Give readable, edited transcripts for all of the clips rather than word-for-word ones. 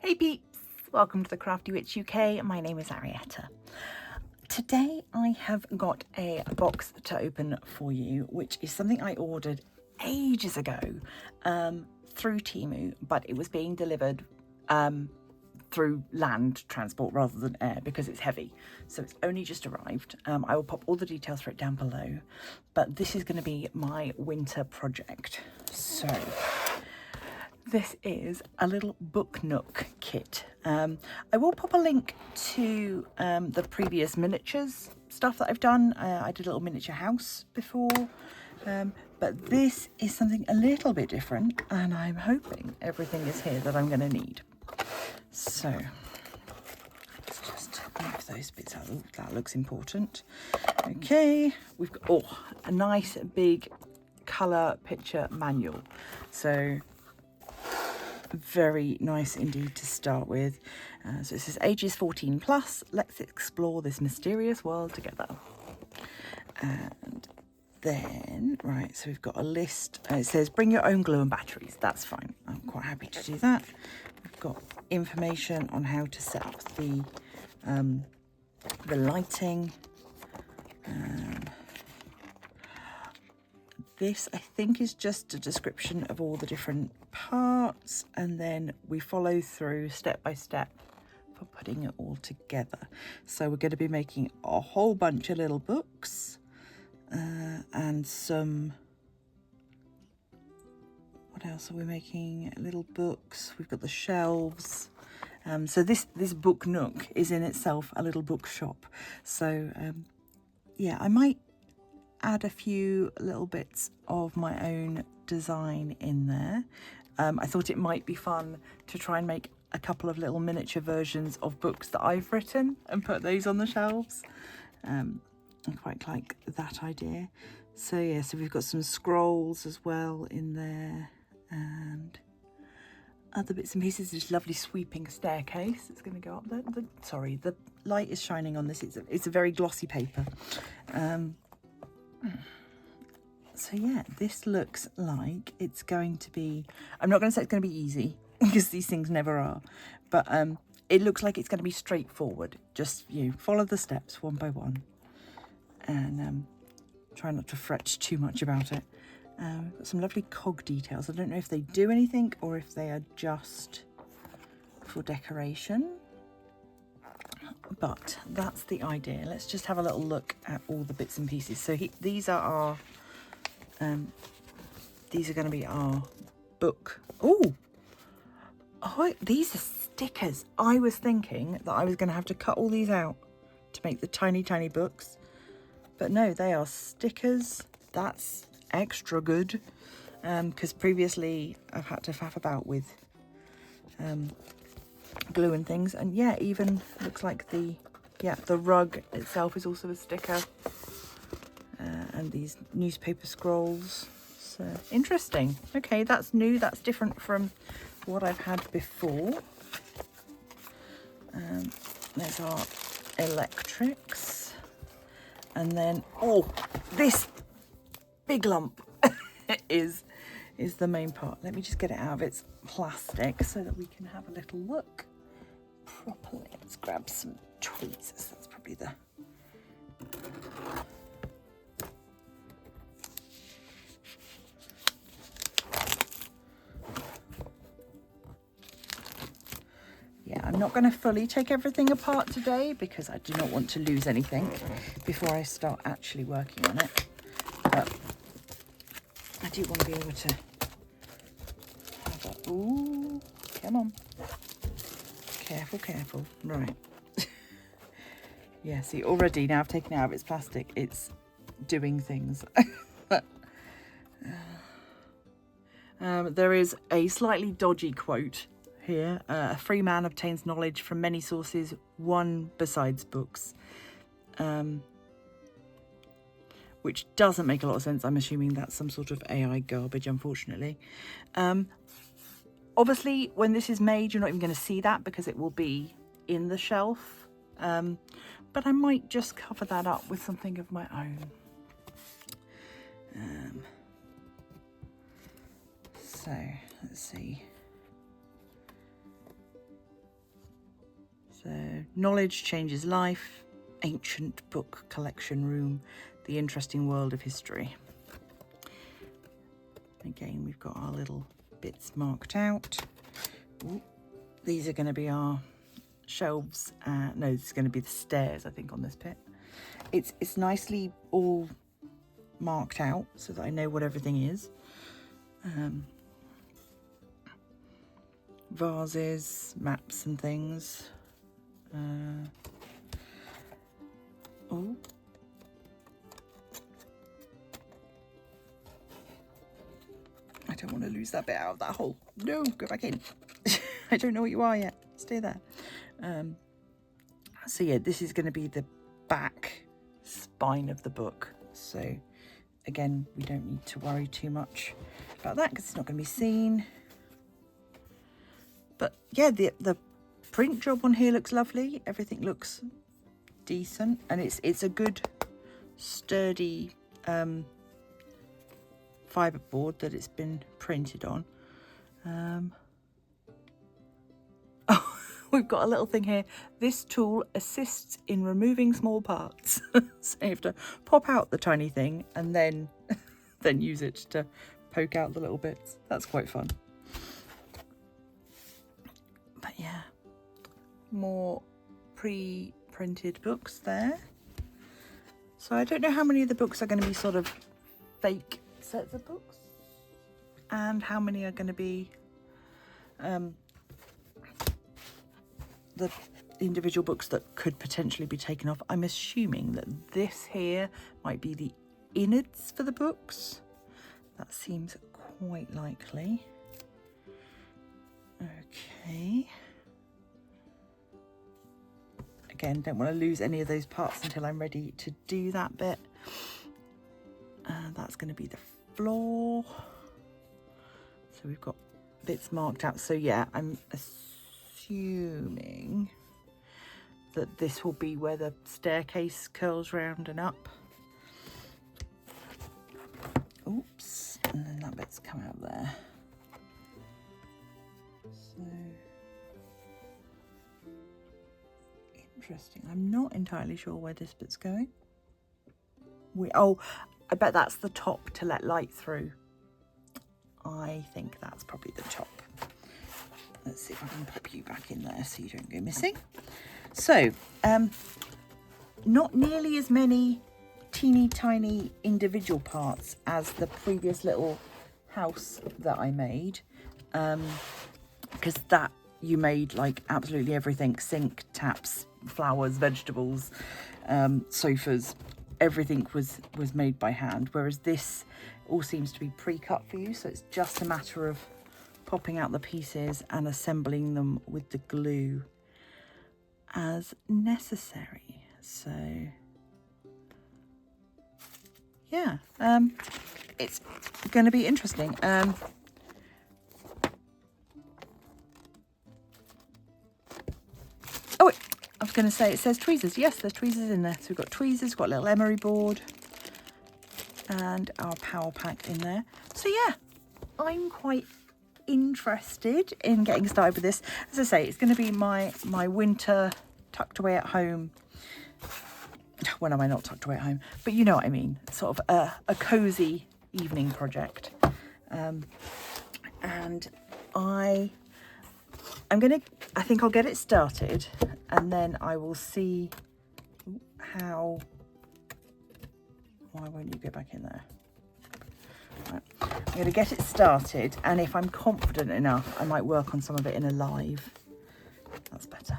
Hey peeps, welcome to the Crafty Witch UK. My name is Arietta. Today I have got a box to open for you, which is something I ordered ages ago through TEMU, but it was being delivered through land transport rather than air because it's heavy. So it's only just arrived. I will pop all the details for it down below, but this is going to be my winter project. So this is a little book Nook kit. I will pop a link to the previous miniatures stuff that I've done. I did a little miniature house before, but this is something a little bit different, and I'm hoping everything is here that I'm going to need. So let's just move those bits out. Ooh, that looks important. Okay, we've got a nice big colour picture manual. So very nice indeed to start with. So it says ages 14 plus, let's explore this mysterious world together. And then, right, so we've got a list. It says bring your own glue and batteries. That's fine. I'm quite happy to do that. We've got information on how to set up the lighting. This, I think, is just a description of all the different parts, and then we follow through step by step for putting it all together. So we're going to be making a whole bunch of little books and some... What else are we making? Little books. We've got the shelves. So this book Nook is in itself a little bookshop. So yeah, I might add a few little bits of my own design in there. I thought it might be fun to try and make a couple of little miniature versions of books that I've written and put those on the shelves. I quite like that idea. So yeah, so we've got some scrolls as well in there and other bits and pieces. This lovely sweeping staircase that's going to go up there. Sorry, the light is shining on this. It's a very glossy paper. So yeah, this looks like it's going to be, I'm not going to say it's going to be easy because these things never are, but it looks like it's going to be straightforward. Just follow the steps one by one and try not to fret too much about it. We've got some lovely cog details. I don't know if they do anything or if they are just for decoration, but that's the idea. Let's just have a little look at all the bits and pieces. So these are our these are going to be our book. Oh, these are stickers. I was thinking that I was going to have to cut all these out to make the tiny books, but no, they are stickers. That's extra good, because previously I've had to faff about with glue and things, and yeah, even looks like the rug itself is also a sticker, and these newspaper scrolls. So interesting. Okay, that's new. That's different from what I've had before. There's our electrics, and then this big lump is the main part. Let me just get it out of its plastic so that we can have a little look properly. Let's grab some tweezers. That's probably the... Yeah, I'm not going to fully take everything apart today because I do not want to lose anything before I start actually working on it. But I do want to be able to have a... Ooh, come on. Careful. Right. Yeah, see, already now I've taken it out of its plastic, it's doing things. There is a slightly dodgy quote here. A free man obtains knowledge from many sources, one besides books. Which doesn't make a lot of sense. I'm assuming that's some sort of AI garbage, unfortunately. Obviously, when this is made, you're not even going to see that because it will be in the shelf. But I might just cover that up with something of my own. So, let's see. Knowledge changes life. Ancient book collection room. The interesting world of history. Again, we've got our little bits marked out. Ooh, these are going to be our shelves. No, this is going to be the stairs, I think, on this bit. It's nicely all marked out so that I know what everything is. Vases, maps and things. Oh. I don't want to lose that bit out of that hole. No, go back in. I don't know what you are yet. Stay there. So yeah, this is going to be the back spine of the book. So again, we don't need to worry too much about that because it's not going to be seen. But yeah, the print job on here looks lovely. Everything looks decent, and it's a good sturdy fibre board that it's been printed on. Oh, we've got a little thing here. This tool assists in removing small parts. So you have to pop out the tiny thing and then use it to poke out the little bits. That's quite fun. But yeah, more pre-printed books there. So I don't know how many of the books are going to be sort of fake sets of books and how many are going to be the individual books that could potentially be taken off. I'm assuming that this here might be the innards for the books. That seems quite likely. Okay. Again, don't want to lose any of those parts until I'm ready to do that bit. That's going to be the floor. So we've got bits marked out. So yeah, I'm assuming that this will be where the staircase curls round and up. Oops, and then that bit's come out there. So interesting. I'm not entirely sure where this bit's going. Oh, I bet that's the top to let light through. I think that's probably the top. Let's see if I can pop you back in there so you don't go missing. So, not nearly as many teeny tiny individual parts as the previous little house that I made, because that you made like absolutely everything: sink, taps, flowers, vegetables, sofas. Everything was made by hand, whereas this all seems to be pre-cut for you, so it's just a matter of popping out the pieces and assembling them with the glue as necessary. So yeah, it's going to be interesting. Oh wait, I was going to say, it says tweezers. Yes, there's tweezers in there. So we've got tweezers, we've got a little emery board and our power pack in there. So yeah, I'm quite interested in getting started with this. As I say, it's going to be my winter tucked away at home. When am I not tucked away at home? But you know what I mean. Sort of a cozy evening project. And I think I'll get it started, and then I will see how. Why won't you go back in there? Right. I'm going to get it started, and if I'm confident enough, I might work on some of it in a live. That's better.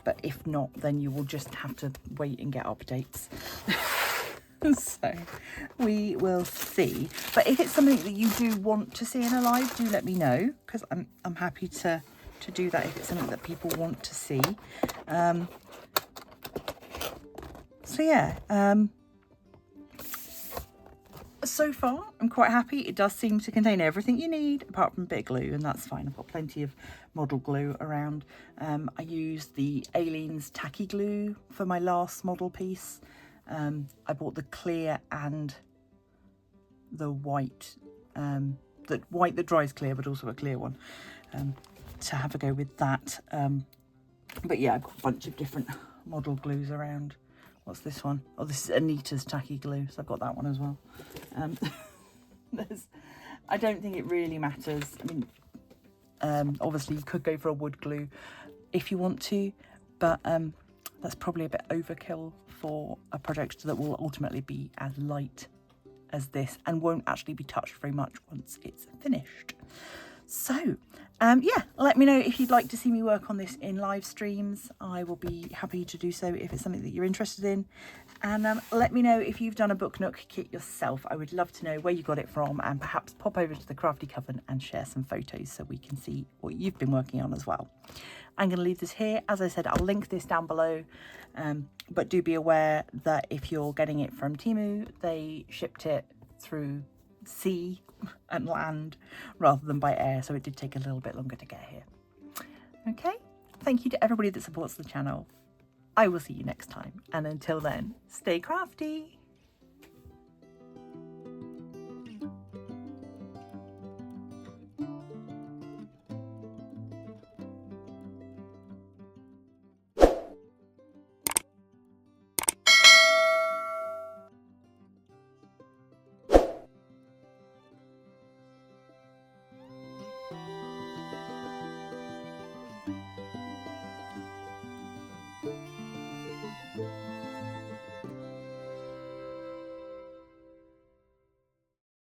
But if not, then you will just have to wait and get updates. So we will see. But if it's something that you do want to see in a live, do let me know, because I'm happy to do that if it's something that people want to see. So yeah, so far I'm quite happy. It does seem to contain everything you need apart from a bit of glue, and that's fine. I've got plenty of model glue around. I used the Aleene's tacky glue for my last model piece. I bought the clear and the white, that dries clear but also a clear one, to have a go with that. But yeah, I've got a bunch of different model glues around. What's this one? Oh, this is Anita's tacky glue, so I've got that one as well. I don't think it really matters. I mean, obviously you could go for a wood glue if you want to, but that's probably a bit overkill for a project that will ultimately be as light as this and won't actually be touched very much once it's finished. So yeah, let me know if you'd like to see me work on this in live streams. I will be happy to do so if it's something that you're interested in. And let me know if you've done a Book Nook kit yourself. I would love to know where you got it from, and perhaps pop over to the Crafty Coven and share some photos so we can see what you've been working on as well. I'm going to leave this here. As I said, I'll link this down below, but do be aware that if you're getting it from TEMU, they shipped it through sea and land rather than by air, so it did take a little bit longer to get here. Okay, thank you to everybody that supports the channel. I will see you next time, and until then, stay crafty.